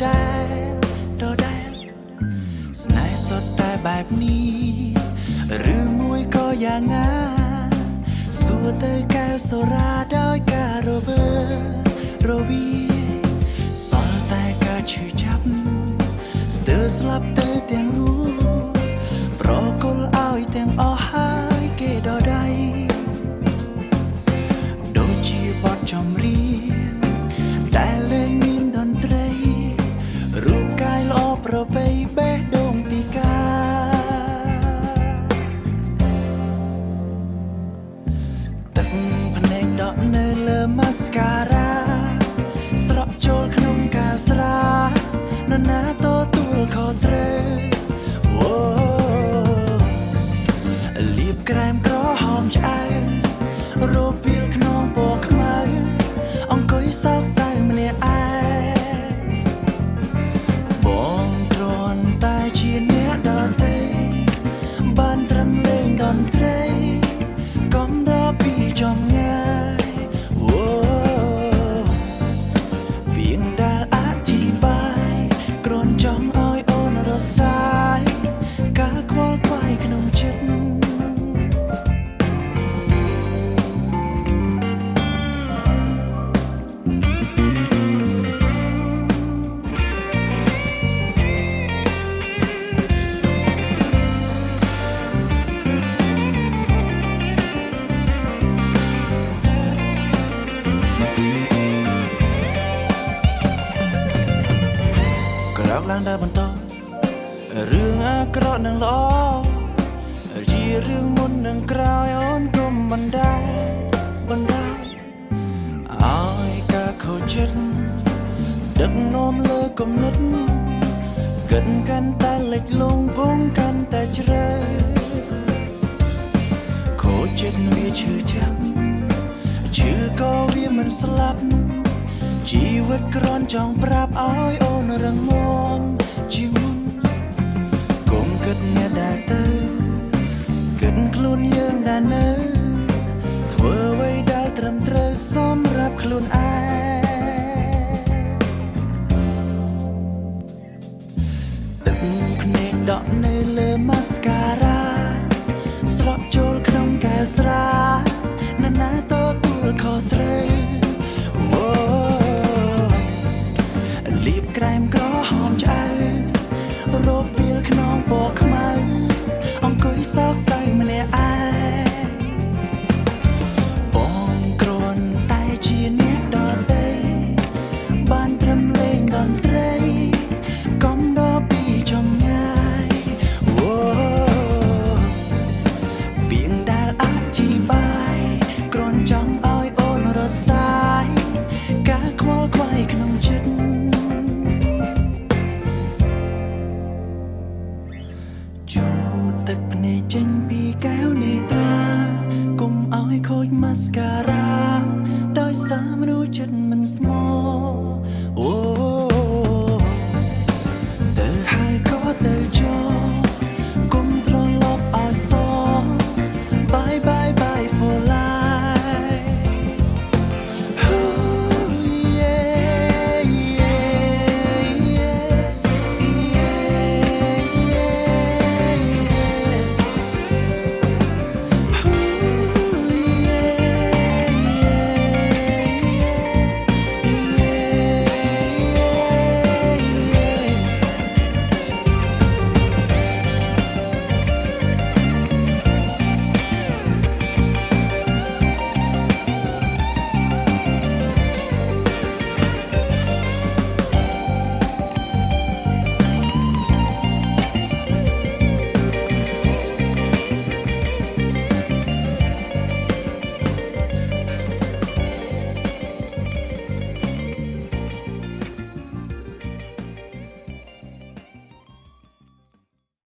ដែលស្នេហ៍សុទ្ធតែបែបនេះឬមួយក៏យ៉ាងណាសួរទៅកែវសូរាដោយការរវីសល់តែការឈឺចាប់ស្ទើរស្លាប់ទៅទាំងរូបប្រគល់ឲ្យទាំងអស់ហើយគេដដៃដូចជាបទចម្រៀងដែលលែងមានតន្ត្រីរូបកាយល្អប្រពៃបេះដូងពីការទឹកភ្នែកដក់នៅលើម៉ាស្ការ៉ាស្រក់ចូលក្នុងកែវស្រានរណាទទួលខុសត្រូវអូលាបក្រែមក្រហមឆ្អែតរោវាលខ្នងពណ៌ខ្មៅអង្គុយសោកសៅម្នាក់ឯងបងគ្រាន់តែជាអ្នកដទៃបានត្រឹមលេងតន្ត្រីកុំរកពីចំងាយអូពីងដែលអធិបាយគ្រាន់ចង់ឲ្យអូនរសាយការខ្វល់ខ្វាយក្នុងចិត្តក្រោកឡើងដើរបន្តរឿងអាក្រក់នឹងល្អជារឿងមុននឹងក្រោយអូនកុំបណ្ដាឲ្យការខូចចិត្តដឹកនាំលើគំនិតកិនកាន់តែលិចលង់ពងកាន់តែជ្រៅខូចចិត្តវាឈឺចាប់ឈឺក៏វាមិនស្លាប់ជីវិតគ្រាន់ចង់ប្រាប់ឲ្យអូនរឹងមាំជាងមុនកុំគិតអ្នកដែលទៅគិតខ្លួនយើងដែលនៅធ្វើអ្វីដែលត្រឹមត្រូវសម្រាប់ខ្លួនឯងទឹកភ្នែកដក់នៅលើម៉ាស្ការ៉ាស្រក់ចូលក្នុងកែវស្រានរណាទទួលខុសត្រូវអូលាបក្រែមក្រហមឆ្អៅរោបវាលខ្នងពណ៌ខ្មៅអង្គុយសោកសៅម្នាក់ឯងបងគ្រាន់តែជាអ្នកដទៃបានត្រឹមលេងតន្ត្រីកុំដល់ពីចំងាយអូពីងដែលអធិបាយគ្រាន់ចង់ឲ្យអូនរសាយការខ្វល់ខ្វាយក្នុងចិត្តជូតទឹកភ្នែកចេញពីកែវនេត្រាកុំឲ្យខូចម៉ាស្ការ៉ាដោយសារមនុស្សចិត្តមិនស្មោះ